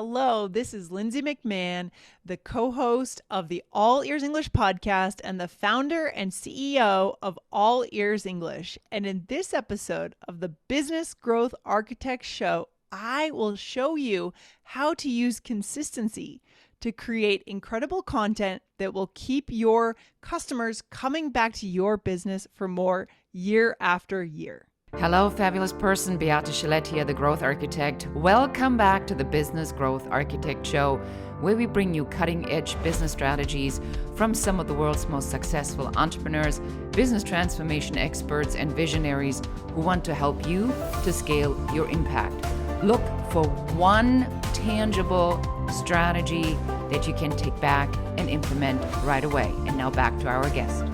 Hello, this is Lindsay McMahon, the co-host of the All Ears English podcast and the founder and CEO of All Ears English. And in this episode of the Business Growth Architect Show, I will show you how to use consistency to create incredible content that will keep your customers coming back to your business for more year after year. Hello, fabulous person. Beate Gillette here, the Growth Architect. Welcome back to the Business Growth Architect Show, where we bring you cutting-edge business strategies from some of the world's most successful entrepreneurs, business transformation experts, and visionaries who want to help you to scale your impact. Look for one tangible strategy that you can take back and implement right away. And now back to our guest.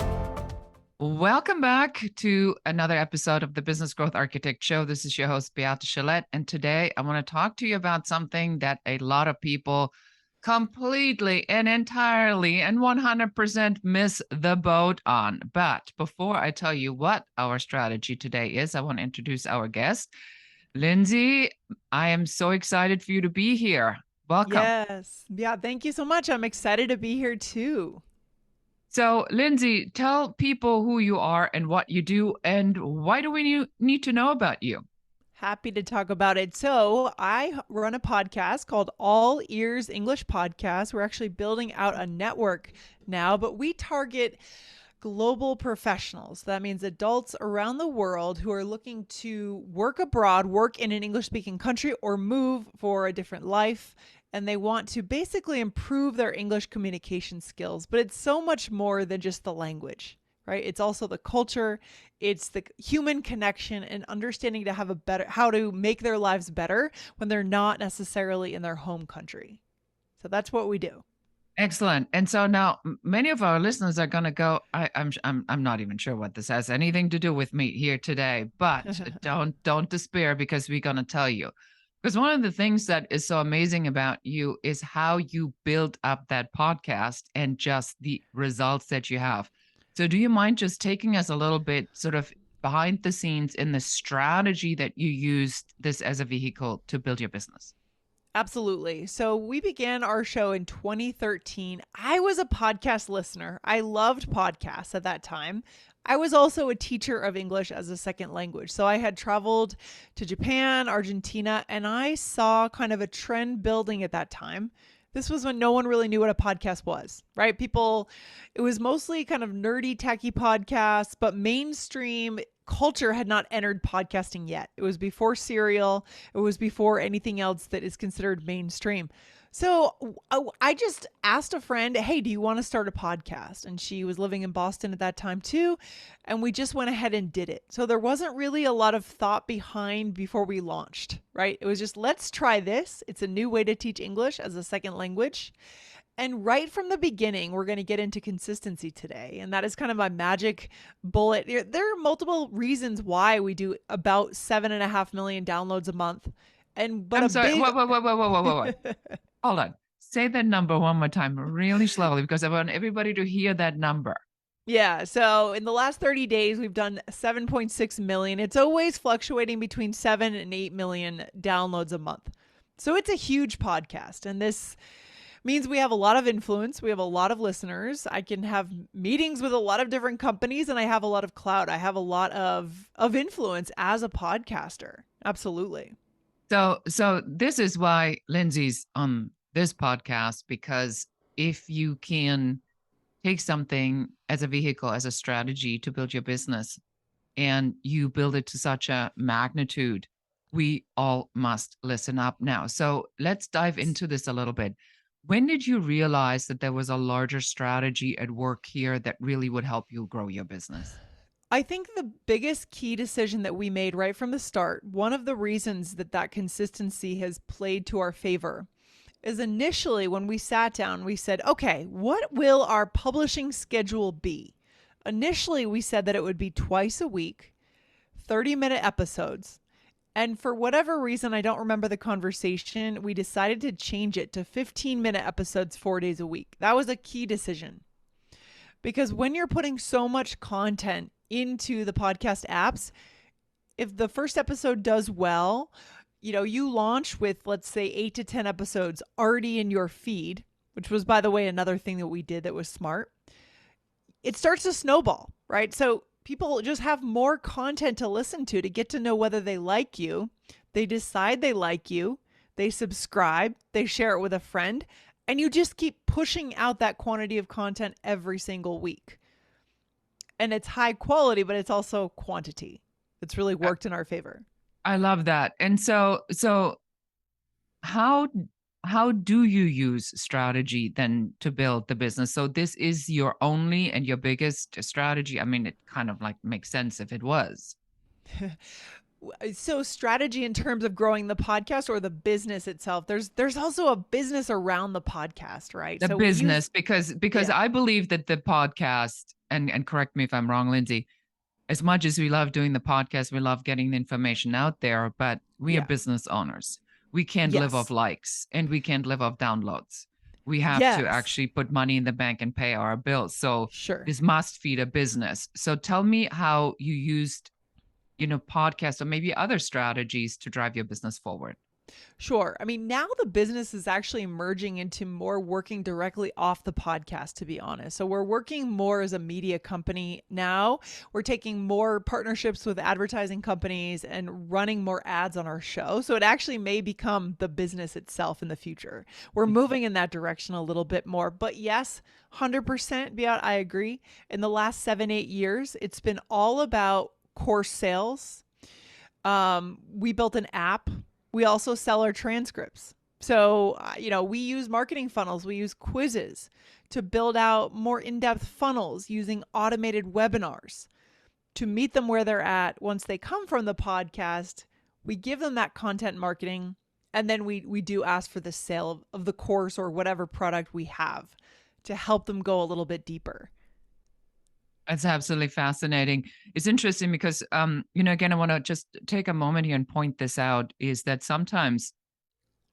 Welcome back to another episode of the Business Growth Architect Show. This is your host, Beate Gillette. And today I want to talk to you about something that a lot of people completely and entirely and 100% miss the boat on. But before I tell you what our strategy today is, I want to introduce our guest. Lindsay, I am so excited for you to be here. Welcome. Yes. Yeah, thank you so much. I'm excited to be here too. So, Lindsay, tell people who you are and what you do, and why do we need to know about you? Happy to talk about it. So I run a podcast called All Ears English Podcast. We're actually building out a network now, but we target global professionals. That means adults around the world who are looking to work abroad, work in an English-speaking country, or move for a different life. And they want to basically improve their English communication skills. But it's so much more than just the language, right? It's also the culture, it's the human connection and understanding to have how to make their lives better when they're not necessarily in their home country. So that's what we do. Excellent. And so now many of our listeners are going to go, I'm not even sure what this has anything to do with me here today, but don't despair, because we're going to tell you. Because one of the things that is so amazing about you is how you build up that podcast and just the results that you have. So do you mind just taking us a little bit sort of behind the scenes in the strategy that you used this as a vehicle to build your business? Absolutely. So we began our show in 2013. I was a podcast listener. I loved podcasts at that time. I was also a teacher of English as a second language. So I had traveled to Japan, Argentina, and I saw kind of a trend building at that time. This was when no one really knew what a podcast was, right? It was mostly kind of nerdy, techie podcasts, but mainstream culture had not entered podcasting yet. It was before Serial. It was before anything else that is considered mainstream. So I just asked a friend, hey, do you want to start a podcast? And she was living in Boston at that time too. And we just went ahead and did it. So there wasn't really a lot of thought behind before we launched, right? It was just, let's try this. It's a new way to teach English as a second language. And right from the beginning, we're going to get into consistency today. And that is kind of my magic bullet. There are multiple reasons why we do about 7.5 million downloads a month. I'm sorry. Whoa. Hold on. Say that number one more time really slowly, because I want everybody to hear that number. Yeah. So in the last 30 days, we've done 7.6 million. It's always fluctuating between 7 and 8 million downloads a month. So it's a huge podcast. And this means we have a lot of influence. We have a lot of listeners. I can have meetings with a lot of different companies, and I have a lot of clout. I have a lot of influence as a podcaster. Absolutely. So this is why Lindsay's on this podcast, because if you can take something as a vehicle, as a strategy to build your business, and you build it to such a magnitude, we all must listen up now. So let's dive into this a little bit. When did you realize that there was a larger strategy at work here that really would help you grow your business? I think the biggest key decision that we made right from the start, one of the reasons that consistency has played to our favor, is initially when we sat down, we said, okay, what will our publishing schedule be? Initially, we said that it would be twice a week, 30-minute episodes. And for whatever reason, I don't remember the conversation, we decided to change it to 15-minute episodes 4 days a week. That was a key decision. Because when you're putting so much content into the podcast apps, if the first episode does well, you launch with, let's say, 8 to 10 episodes already in your feed, which was, by the way, another thing that we did that was smart. It starts to snowball, right? So people just have more content to listen to get to know whether they like you. They decide they like you. They subscribe. They share it with a friend. And you just keep pushing out that quantity of content every single week. And it's high quality, but it's also quantity. It's really worked in our favor. I love that. And so how how do you use strategy then to build the business? So this is your only and your biggest strategy. I mean, it kind of like makes sense if it was. So strategy in terms of growing the podcast or the business itself. There's also a business around the podcast, right? The So we use business, because yeah. I believe that the podcast, and correct me if I'm wrong, Lindsay, as much as we love doing the podcast, we love getting the information out there, but we are Yeah. business owners. We can't live off Yes. likes and we can't live off downloads. We have to Yes. actually put money in the bank and pay our bills. So Sure. this must feed a business. So tell me how you used, podcasts or maybe other strategies to drive your business forward. Sure. I mean, now the business is actually merging into more working directly off the podcast, to be honest. So we're working more as a media company now. We're taking more partnerships with advertising companies and running more ads on our show. So it actually may become the business itself in the future. We're moving in that direction a little bit more. But yes, 100% Beat, I agree. In the last 7, 8 years, it's been all about course sales. We built an app. We also sell our transcripts. So, we use marketing funnels, we use quizzes to build out more in depth funnels using automated webinars to meet them where they're at. Once they come from the podcast, we give them that content marketing. And then we do ask for the sale of the course or whatever product we have to help them go a little bit deeper. That's absolutely fascinating. It's interesting because, again, I want to just take a moment here and point this out is that sometimes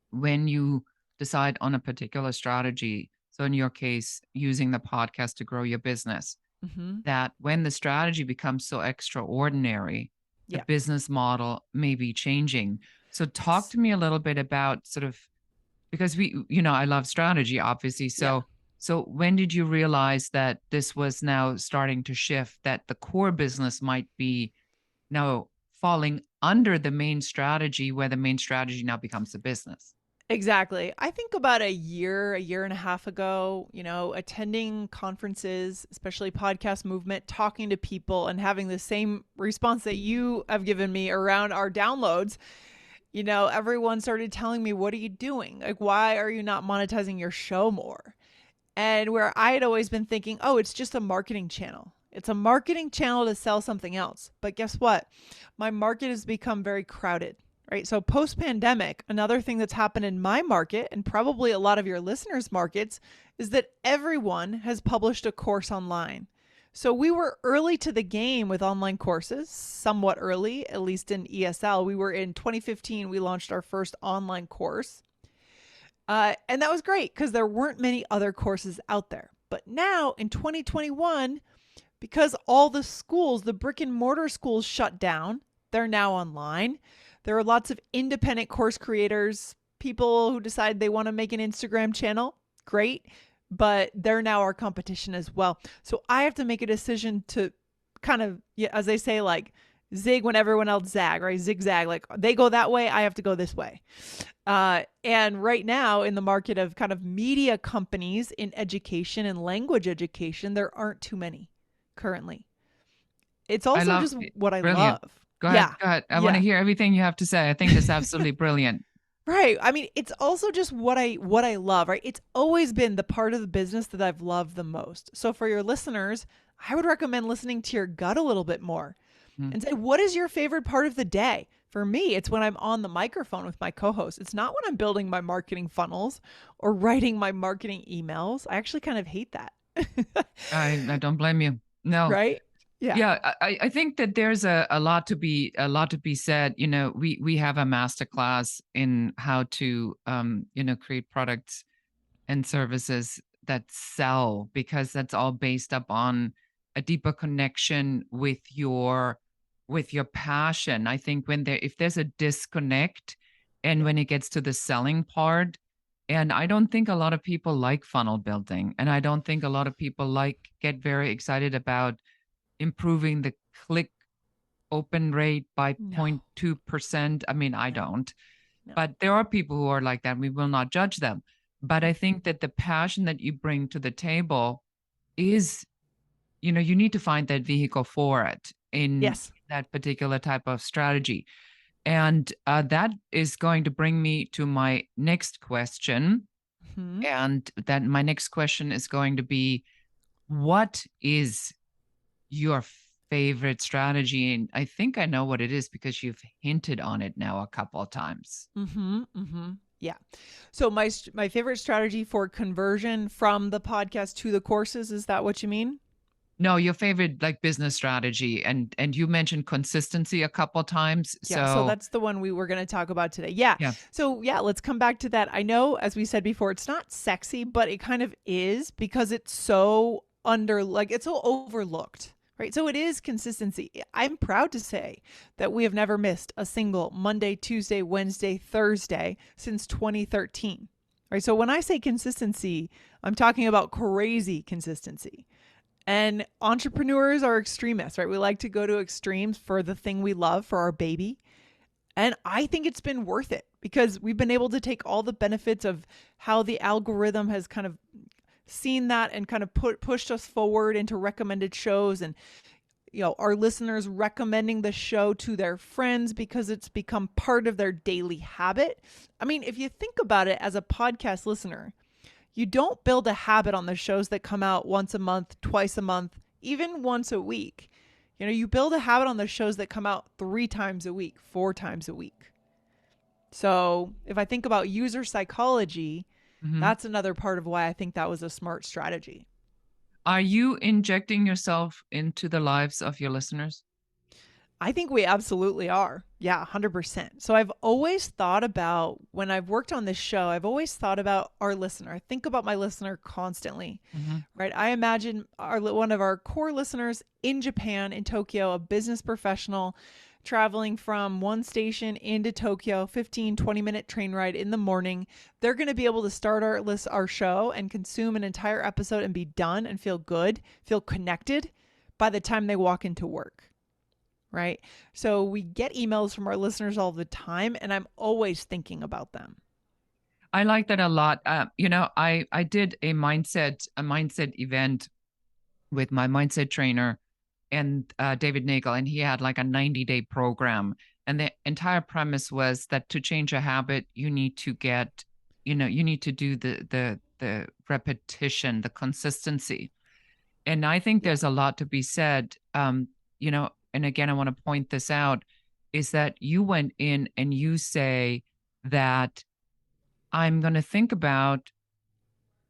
when you decide on a particular strategy, so in your case, using the podcast to grow your business, Mm-hmm. that when the strategy becomes so extraordinary, the Yeah. business model may be changing. So, talk Yes. to me a little bit about sort of because I love strategy, obviously. Yeah. So when did you realize that this was now starting to shift, that the core business might be now falling under the main strategy, where the main strategy now becomes the business? Exactly. I think about a year and a half ago, attending conferences, especially podcast movement, talking to people and having the same response that you have given me around our downloads. Everyone started telling me, "What are you doing? Like, why are you not monetizing your show more?" And where I had always been thinking, "Oh, it's just a marketing channel. It's a marketing channel to sell something else." But guess what? My market has become very crowded, right? So post pandemic, another thing that's happened in my market and probably a lot of your listeners' markets is that everyone has published a course online. So we were early to the game with online courses, somewhat early, at least in ESL. We were in 2015, we launched our first online course. And that was great because there weren't many other courses out there. But now in 2021, because all the schools, the brick and mortar schools shut down, they're now online. There are lots of independent course creators, people who decide they want to make an Instagram channel. Great. But they're now our competition as well. So I have to make a decision to kind of, yeah, as they say, like zig when everyone else zag, right? Zigzag. Like they go that way, I have to go this way. And right now, in the market of kind of media companies in education and language education, there aren't too many currently. It's I also love just it. what I Brilliant. love. Go ahead. Yeah. Go ahead. I want to Yeah. hear everything you have to say. I think that's absolutely brilliant. Right. I mean, it's also just what I love, right? It's always been the part of the business that I've loved the most. So for your listeners, I would recommend listening to your gut a little bit more Mm. and say, what is your favorite part of the day? For me, it's when I'm on the microphone with my co-host. It's not when I'm building my marketing funnels or writing my marketing emails. I actually kind of hate that. I don't blame you. No. Right? Yeah. Yeah, I think that there's a lot to be said. We have a master class in how to create products and services that sell, because that's all based up on a deeper connection with your passion. I think if there's a disconnect, And when it gets to the selling part, and I don't think a lot of people like funnel building, and I don't think a lot of people get very excited about improving the click open rate by No, 0.2%. I mean, I no, don't, no. but there are people who are like that. We will not judge them. But I think that the passion that you bring to the table is, you need to find that vehicle for it in Yes. that particular type of strategy. And that is going to bring me to my next question. Hmm. And that my next question is going to be, what is your favorite strategy? And I think I know what it is because you've hinted on it now a couple of times. Mm-hmm. Mm-hmm. Yeah. So my favorite strategy for conversion from the podcast to the courses, is that what you mean? No, your favorite like business strategy, and you mentioned consistency a couple times. Yeah, so So that's the one we were going to talk about today. Yeah. yeah. So, yeah, let's come back to that. I know, as we said before, it's not sexy, but it kind of is because it's so it's so overlooked, right? So it is consistency. I'm proud to say that we have never missed a single Monday, Tuesday, Wednesday, Thursday since 2013, right? So when I say consistency, I'm talking about crazy consistency. And entrepreneurs are extremists, right? We like to go to extremes for the thing we love, for our baby. And I think it's been worth it because we've been able to take all the benefits of how the algorithm has kind of seen that and kind of pushed us forward into recommended shows, and our listeners recommending the show to their friends because it's become part of their daily habit. I mean, if you think about it, as a podcast listener, you don't build a habit on the shows that come out once a month, twice a month, even once a week. You build a habit on the shows that come out 3 times a week, 4 times a week. So if I think about user psychology, Mhm. that's another part of why I think that was a smart strategy. Are you injecting yourself into the lives of your listeners? I think we absolutely are. Yeah, 100%. So I've always thought about, when I've worked on this show, I've always thought about our listener. I think about my listener constantly, Mhm. right? I imagine one of our core listeners in Japan, in Tokyo, a business professional traveling from one station into Tokyo, 15, 20-minute train ride in the morning. They're going to be able to start our show and consume an entire episode and be done and feel good, feel connected by the time they walk into work. Right. So we get emails from our listeners all the time, and I'm always thinking about them. I like that a lot. I did a mindset event with my mindset trainer and David Nagel, and he had like a 90-day program. And the entire premise was that to change a habit, you need to do the repetition, the consistency. And I think Yeah. there's a lot to be said. And again, I want to point this out, is that you went in and you say that I'm going to think about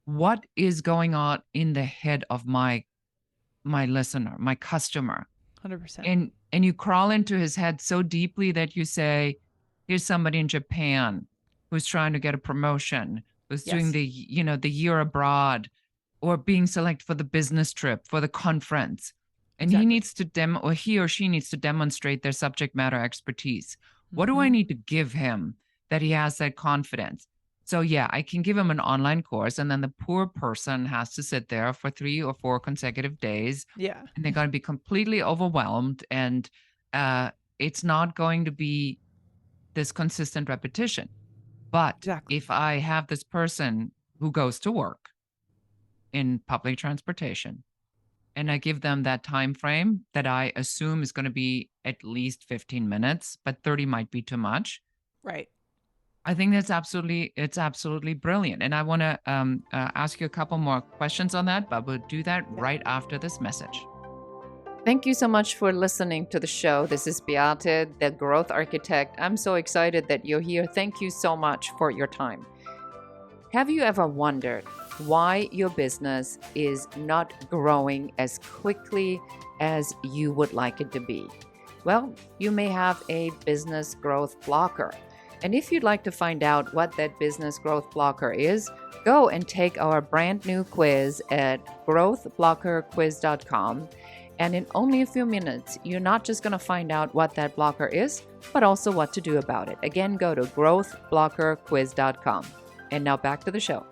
what is going on in the head of my listener, my customer. 100%. And you crawl into his head so deeply that you say, here's somebody in Japan who's trying to get a promotion, who's doing Yes, the year abroad, or being selected for the business trip, for the conference. And exactly. he or she needs to demonstrate their subject matter expertise. What do I Mm-hmm. need to give him that he has that confidence? So yeah, I can give him an online course, and then the poor person has to sit there for 3 or 4 consecutive days, Yeah, and they're going to be completely overwhelmed, and uh, it's not going to be this consistent repetition. But exactly. if I have this person who goes to work in public transportation, and I give them that time frame that I assume is going to be at least 15 minutes, but 30 might be too much. Right. I think it's absolutely brilliant. And I want to ask you a couple more questions on that, but we'll do that Yeah. right after this message. Thank you so much for listening to the show. This is Beate, the growth architect. I'm so excited that you're here. Thank you so much for your time. Have you ever wondered why your business is not growing as quickly as you would like it to be? Well, you may have a business growth blocker. And if you'd like to find out what that business growth blocker is, go and take our brand new quiz at growthblockerquiz.com. And in only a few minutes, you're not just going to find out what that blocker is, but also what to do about it. Again, go to growthblockerquiz.com. And now back to the show.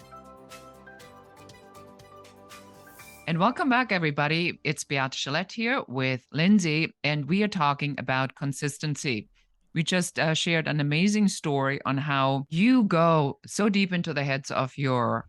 And welcome back, everybody. It's Beate Gillette here with Lindsay, and we are talking about consistency. We just shared an amazing story on how you go so deep into the heads of your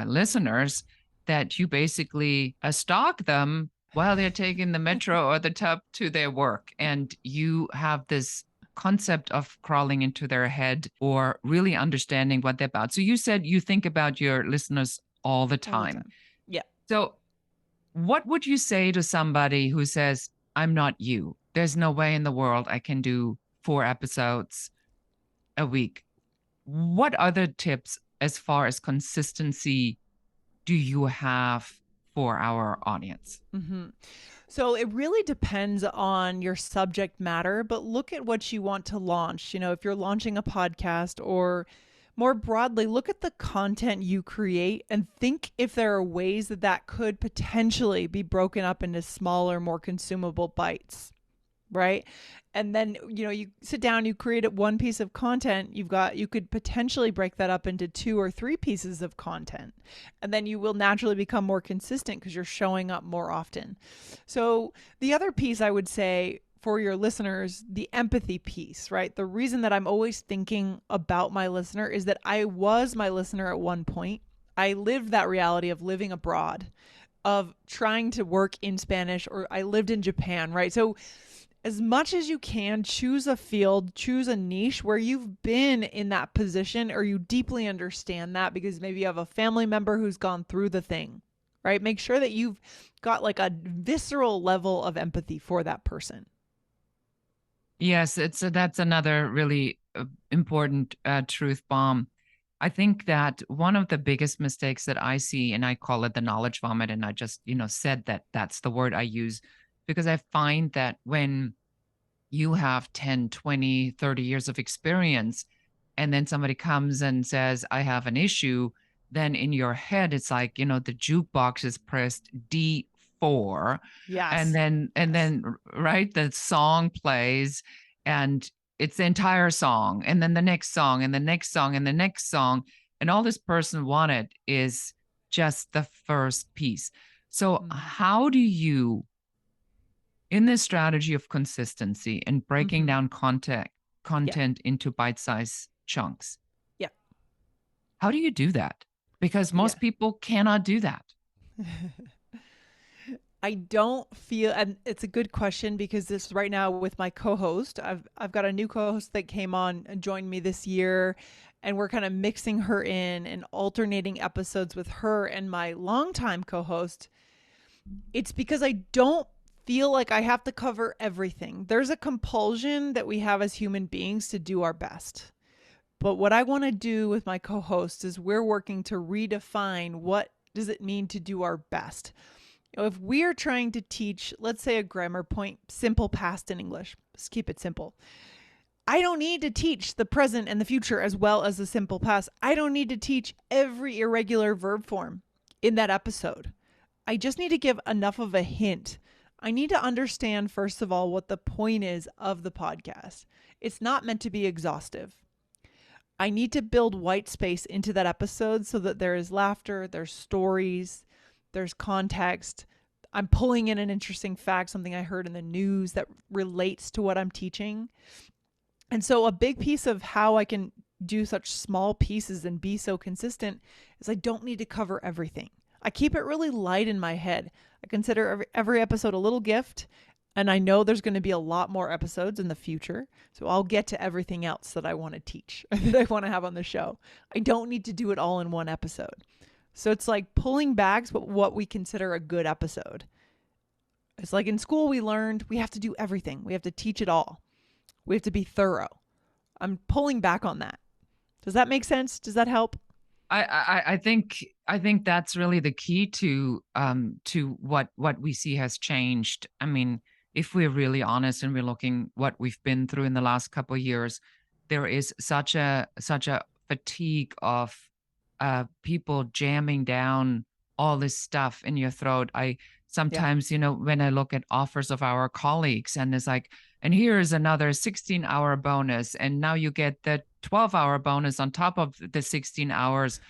listeners that you basically stalk them while they're taking the metro or the tub to their work. And you have this concept of crawling into their head or really understanding what they're about. So you said you think about your listeners all the time. Yeah. So what would you say to somebody who says, I'm not you? There's no way in the world I can do 4 episodes a week. What other tips as far as consistency do you have for our audience? Mm-hmm. So it really depends on your subject matter, but look at what you want to launch. If you're launching a podcast, or more broadly, look at the content you create and think if there are ways that that could potentially be broken up into smaller, more consumable bites, right? And then, you sit down, you create one piece of content, you could potentially break that up into 2 or 3 pieces of content. And then you will naturally become more consistent because you're showing up more often. So the other piece I would say for your listeners, the empathy piece, right? The reason that I'm always thinking about my listener is that I was my listener at one point. I lived that reality of living abroad, of trying to work in Spanish, or I lived in Japan, right? So as much as you can, choose a field, choose a niche where you've been in that position or you deeply understand that because maybe you have a family member who's gone through the thing, right? Make sure that you've got like a visceral level of empathy for that person. Yes, that's another really important truth bomb. I think that one of the biggest mistakes that I see, and I call it the knowledge vomit, and I just, said that that's the word I use, because I find that when you have 10, 20, 30 years of experience, and then somebody comes and says, I have an issue, then in your head, it's like, the jukebox is pressed D4. Yes. And then, right, the song plays and it's the entire song, and then the next song and the next song and the next song. And all this person wanted is just the first piece. So how do you, in this strategy of consistency and breaking down content into bite-sized chunks, how do you do that? Because most people cannot do that. I don't feel, and it's a good question because this right now with my co-host, I've got a new co-host that came on and joined me this year, and we're kind of mixing her in and alternating episodes with her and my longtime co-host. It's because I don't feel like I have to cover everything. There's a compulsion that we have as human beings to do our best. But what I want to do with my co-host is we're working to redefine what does it mean to do our best. If we are trying to teach, let's say, a grammar point, simple past in English, let's keep it simple. I don't need to teach the present and the future as well as the simple past. I don't need to teach every irregular verb form in that episode. I just need to give enough of a hint. I need to understand, first of all, what the point is of the podcast. It's not meant to be exhaustive. I need to build white space into that episode so that there is laughter, there's stories, there's context. I'm pulling in an interesting fact, something I heard in the news that relates to what I'm teaching. And so a big piece of how I can do such small pieces and be so consistent is I don't need to cover everything. I keep it really light in my head. I consider every episode a little gift, and I know there's going to be a lot more episodes in the future. So I'll get to everything else that I want to teach, that I want to have on the show. I don't need to do it all in one episode. So it's like pulling back what we consider a good episode. It's like in school we learned we have to do everything. We have to teach it all. We have to be thorough. I'm pulling back on that. Does that make sense? Does that help? I think that's really the key to what we see has changed. I mean, if we're really honest and we're looking what we've been through in the last couple of years, there is such a fatigue of people jamming down all this stuff in your throat. I Yeah. Sometimes, when I look at offers of our colleagues and it's like, and here is another 16-hour bonus. And now you get the 12-hour bonus on top of the 16 hours.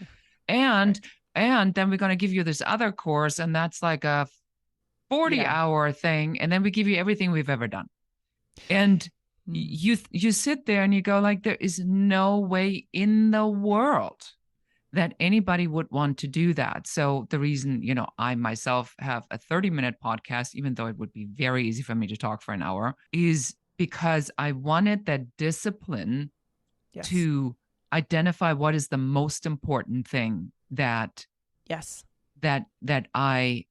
And Right. and then we're going to give you this other course, and that's like a Yeah. 40-hour thing. And then we give you everything we've ever done. And Mm. you sit there and you go like, there is no way in the world that anybody would want to do that. So the reason, I myself have a 30-minute podcast, even though it would be very easy for me to talk for an hour, is because I wanted that discipline Yes. to identify what is the most important thing that Yes. I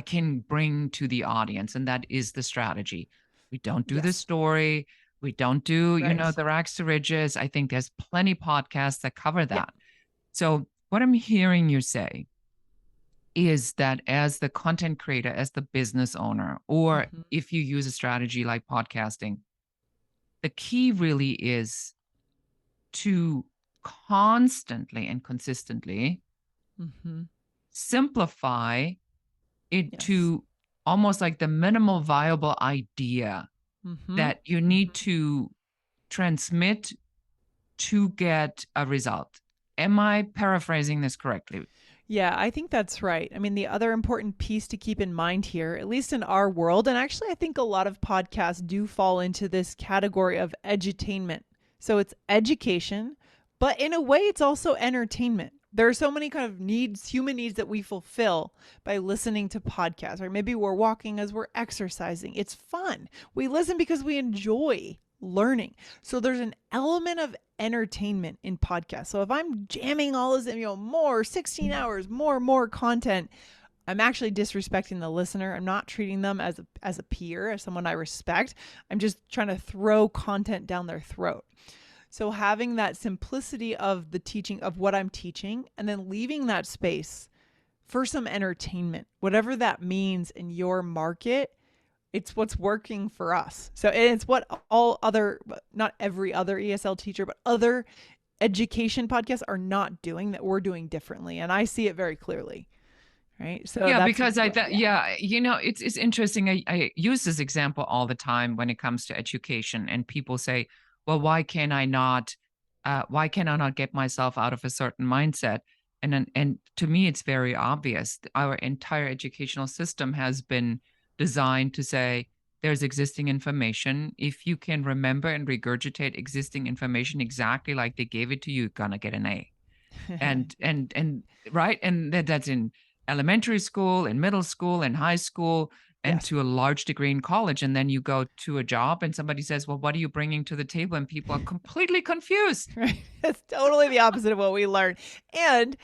can bring to the audience, and that is the strategy. We don't do the Yes. story. We don't do, Right. the rags to riches. I think there's plenty podcasts that cover Yeah. that. So what I'm hearing you say is that as the content creator, as the business owner, or Mm-hmm. if you use a strategy like podcasting, the key really is to constantly and consistently Mm-hmm. simplify it Yes. to almost like the minimal viable idea Mm-hmm. that you need to transmit to get a result. Am I paraphrasing this correctly? Yeah, I think that's right. I mean, the other important piece to keep in mind here, at least in our world, and actually, I think a lot of podcasts do fall into this category of edutainment. So it's education, but in a way, it's also entertainment. There are so many kind of needs, human needs that we fulfill by listening to podcasts, or maybe we're walking as we're exercising. It's fun. We listen because we enjoy learning. So there's an element of entertainment in podcasts. So if I'm jamming all this, more 16 hours, more content, I'm actually disrespecting the listener. I'm not treating them as a peer, as someone I respect. I'm just trying to throw content down their throat. So having that simplicity of the teaching of what I'm teaching and then leaving that space for some entertainment, whatever that means in your market, it's what's working for us. So it's what all other, not every other ESL teacher, but other education podcasts are not doing that we're doing differently. And I see it very clearly. Right. So Yeah, that's because I what, thought, yeah, it's interesting. I use this example all the time when it comes to education, and people say, "Well, why can I not get myself out of a certain mindset?" And to me, it's very obvious. Our entire educational system has been designed to say there's existing information. If you can remember and regurgitate existing information exactly like they gave it to you, you're gonna get an A. And right, and that's in elementary school, in middle school, in high school, and yes. to a large degree in college. And then you go to a job and somebody says, well, what are you bringing to the table? And people are completely confused. Right. It's totally the opposite of what we learn. And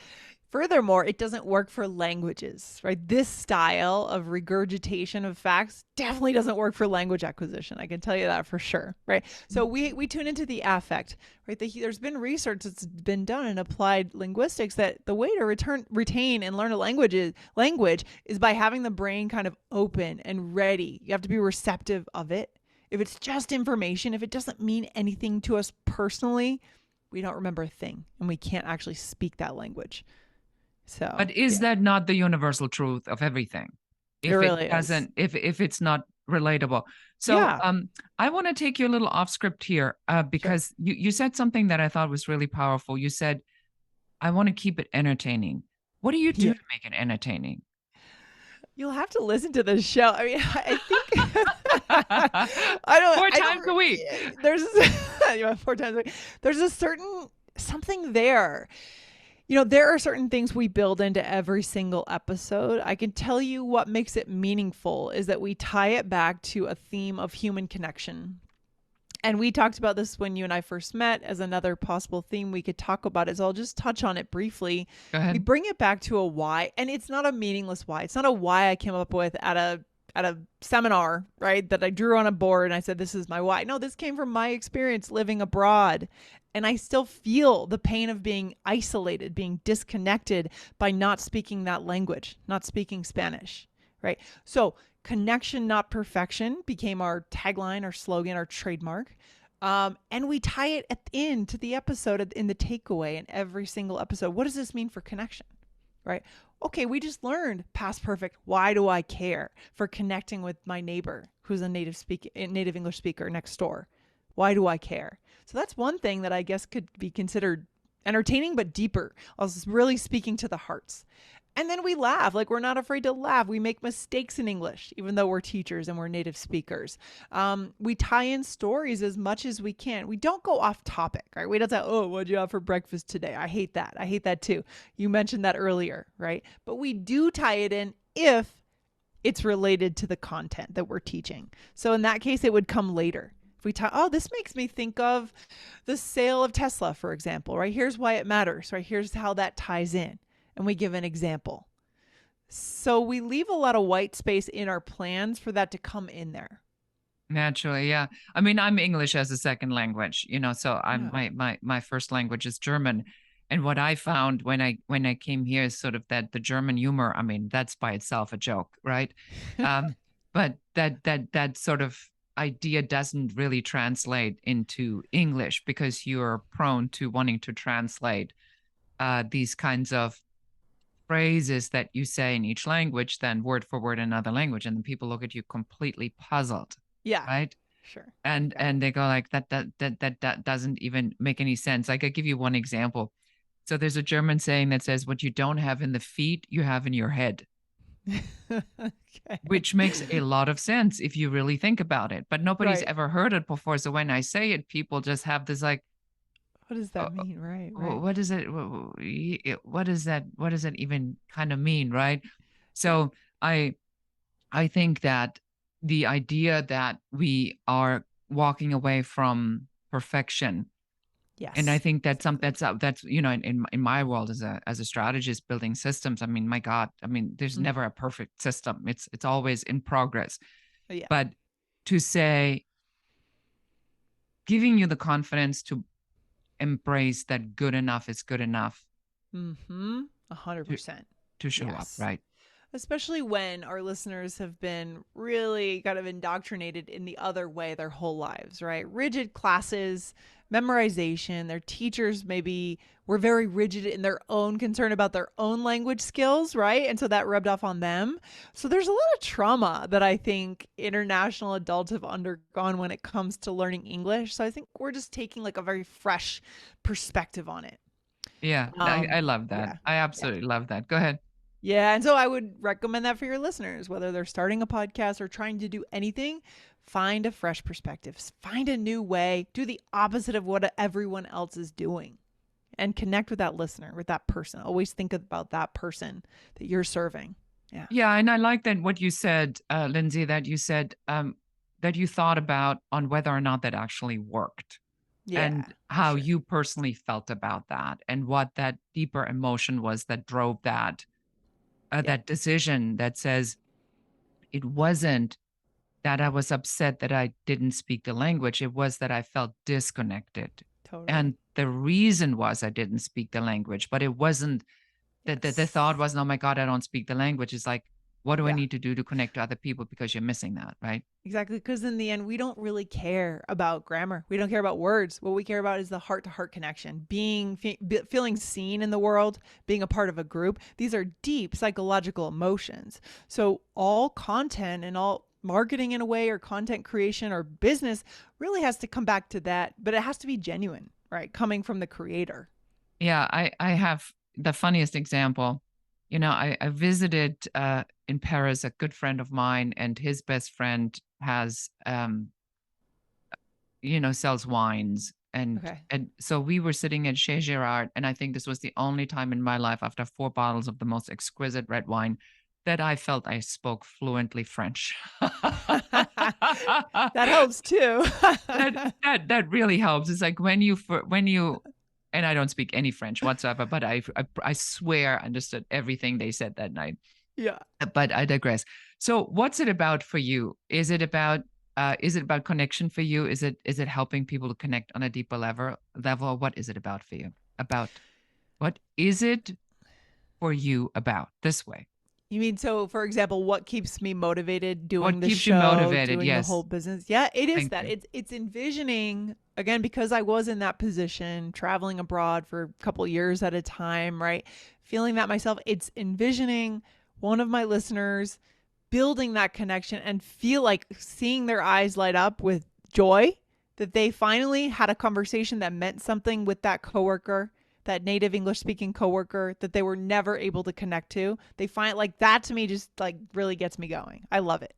furthermore, it doesn't work for languages, right? This style of regurgitation of facts definitely doesn't work for language acquisition. I can tell you that for sure, right? So we tune into the affect, right? There's been research that's been done in applied linguistics that the way to retain and learn a language is by having the brain kind of open and ready. You have to be receptive of it. If it's just information, if it doesn't mean anything to us personally, we don't remember a thing and we can't actually speak that language. So But is yeah, that not the universal truth of everything? it If it really is. doesn't, if it's not relatable. So Yeah, I want to take you a little off script here, sure. because you said something that I thought was really powerful. You said, I want to keep it entertaining. What do you do Yeah. to make it entertaining? You'll have to listen to the show. I mean, I think I don't. Four I times a don't. week. There's yeah, 4 times a week. There's a certain something there. There are certain things we build into every single episode. I can tell you what makes it meaningful is that we tie it back to a theme of human connection. And we talked about this when you and I first met as another possible theme we could talk about it. So I'll just touch on it briefly. Go We ahead. bring it back to a why, and it's not a meaningless why. It's not a why I came up with at a seminar, right? That I drew on a board and I said, this is my why. No, this came from my experience living abroad. And I still feel the pain of being isolated, being disconnected by not speaking that language, not speaking Spanish, right? So connection, not perfection became our tagline, our slogan, our trademark. And we tie it into the episode in the takeaway in every single episode. What does this mean for connection? right? Okay, we just learned past perfect. Why do I care for connecting with my neighbor who's a native English speaker next door? Why do I care? So that's one thing that I guess could be considered entertaining but deeper. I was really speaking to the hearts. And then we laugh, like we're not afraid to laugh. We make mistakes in English, even though we're teachers and we're native speakers. We tie in stories as much as we can. We don't go off topic, right? We don't say, oh, what'd you have for breakfast today? I hate that. I hate that too. You mentioned that earlier, right? But we do tie it in if it's related to the content that we're teaching. So in that case, it would come later. If we talk, oh, this makes me think of the sale of Tesla, for example, right? Here's why it matters, right? Here's how that ties in. And we give an example. So we leave a lot of white space in our plans for that to come in there. Naturally, yeah. I mean, I'm English as a second language, so I'm Yeah. my first language is German. And what I found when I came here is sort of that the German humor, I mean, that's by itself a joke, right? Um, but that sort of idea doesn't really translate into English because you're prone to wanting to translate these kinds of phrases that you say in each language, then word for word in another language, and then people look at you completely puzzled, Yeah. right? Sure. And Yeah. and they go like that doesn't even make any sense. Like I give you one example. So there's a German saying that says, "What you don't have in the feet, you have in your head," Okay. which makes a lot of sense if you really think about it. But nobody's Right. ever heard it before. So when I say it, people just have this like, What does "Oh, that mean? Right. Right. what is it? What does that? What does it even kind of mean?" Right? Yeah. So I I think that the idea that we are walking away from perfection, and I Yes. think that's some Exactly. that's in my world as a strategist building systems. I mean, my God, I mean, there's Mm. never a perfect system. It's always in progress. Yeah. But to say, giving you the confidence to embrace that good enough is good enough Mm-hmm. to 100%. to show up, Yes. right? Especially when our listeners have been really kind of indoctrinated in the other way their whole lives, right? Rigid classes, memorization, their teachers maybe were very rigid in their own concern about their own language skills, right? And so that rubbed off on them. So there's a lot of trauma that I think international adults have undergone when it comes to learning English. So I think we're just taking like a very fresh perspective on it. Yeah, I love that. Yeah. I Yeah. absolutely love that. Go ahead. Yeah, and so I would recommend that for your listeners, whether they're starting a podcast or trying to do anything, find a fresh perspective, find a new way, do the opposite of what everyone else is doing, and connect with that listener, with that person. Always think about that person that you're serving. Yeah. Yeah, and I like that what you said, Lindsay, that you said that you thought about on whether or not that actually worked Yeah, and for how sure. you personally felt about that and what that deeper emotion was that drove Yeah, that decision that says it wasn't that I was upset that I didn't speak the language, it was that I felt disconnected. totally. And the reason was I didn't speak the language, but it wasn't the Yes. thought wasn't, oh my God, I don't speak the language. It's like, what do I Yeah. need to do to connect to other people because you're missing that, right? Exactly. Because in the end, we don't really care about grammar. We don't care about words. What we care about is the heart to heart connection, feeling seen in the world, being a part of a group. These are deep psychological emotions. So, all content and all marketing in a way, or content creation or business really has to come back to that, but it has to be genuine, right? Coming from the creator. Yeah, I have the funniest example. I visited in Paris a good friend of mine, and his best friend has sells wines. And Okay. and so we were sitting at Chez Girard, and I think this was the only time in my life after 4 bottles of the most exquisite red wine that I felt I spoke fluently French. That helps too. That really helps. It's like when you and I don't speak any French whatsoever, but I swear I understood everything they said that night. Yeah. But I digress. So what's it about for you? Is it about connection for you? Is it helping people to connect on a deeper level? What is it about for you? About what is it for you about this way? You mean, so for example, what keeps me motivated doing What the keeps you show, motivated? doing the Yes. whole business? Yeah, it is Thank that. you. It's envisioning again, because I was in that position, traveling abroad for a couple years at a time, right? feeling that myself. It's envisioning one of my listeners building that connection and feel like seeing their eyes light up with joy that they finally had a conversation that meant something with that coworker, that native English speaking coworker that they were never able to connect to. They find like that to me just like really gets me going. I love it.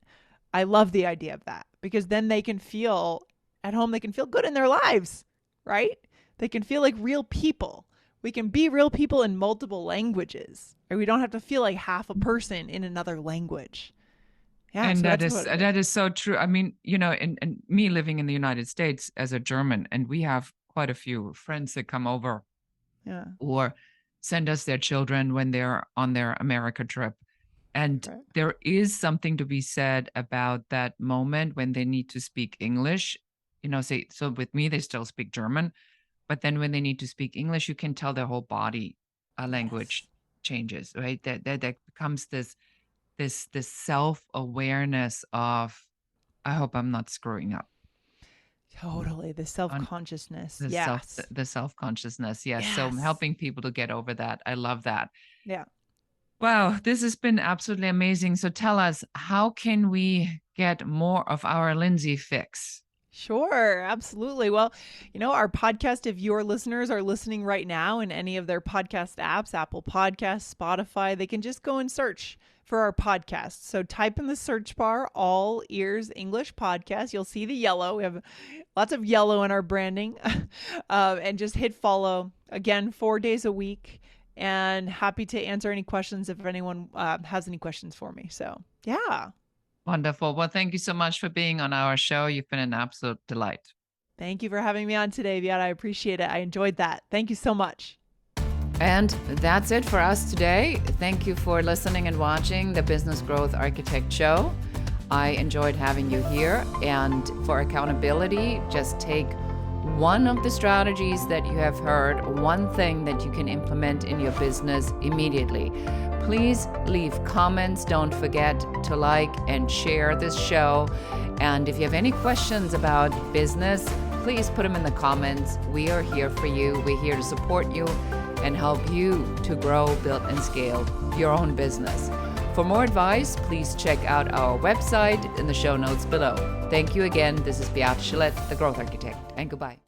I love the idea of that because then they can feel at home, they can feel good in their lives, right? They can feel like real people. We can be real people in multiple languages, or we don't have to feel like half a person in another language. Yeah, And so that that's is what it that is. is so true. I mean, and me living in the United States as a German, and we have quite a few friends that come over Yeah. or send us their children when they're on their America trip. And Right. there is something to be said about that moment when they need to speak English. Say, so with me, they still speak German, but then when they need to speak English, you can tell their whole body Yes. language changes, right? That becomes this self-awareness of, I hope I'm not screwing up. Totally. The On self-consciousness. the self Yes. the self-consciousness. Yes. So I'm Yes. helping people to get over that. I love that. Yeah. Wow, this has been absolutely amazing. So tell us, how can we get more of our Lindsay fix? Sure, absolutely. Well, our podcast, if your listeners are listening right now in any of their podcast apps, Apple Podcasts, Spotify, they can just go and search for our podcast. So type in the search bar, All Ears English Podcast. You'll see the yellow. We have lots of yellow in our branding. And just hit follow. Again, 4 days a week. And happy to answer any questions if anyone has any questions for me. So, yeah. Wonderful. Well, thank you so much for being on our show. You've been an absolute delight. Thank you for having me on today, Viet. I appreciate it. I enjoyed that. Thank you so much. And that's it for us today. Thank you for listening and watching the Business Growth Architect Show. I enjoyed having you here. And for accountability, just take one of the strategies that you have heard, one thing that you can implement in your business immediately. Please leave comments. Don't forget to like and share this show. And if you have any questions about business, please put them in the comments. We are here for you. We're here to support you and help you to grow, build, and scale your own business. For more advice, please check out our website in the show notes below. Thank you again. This is Beate Gillette, the Growth Architect, and goodbye.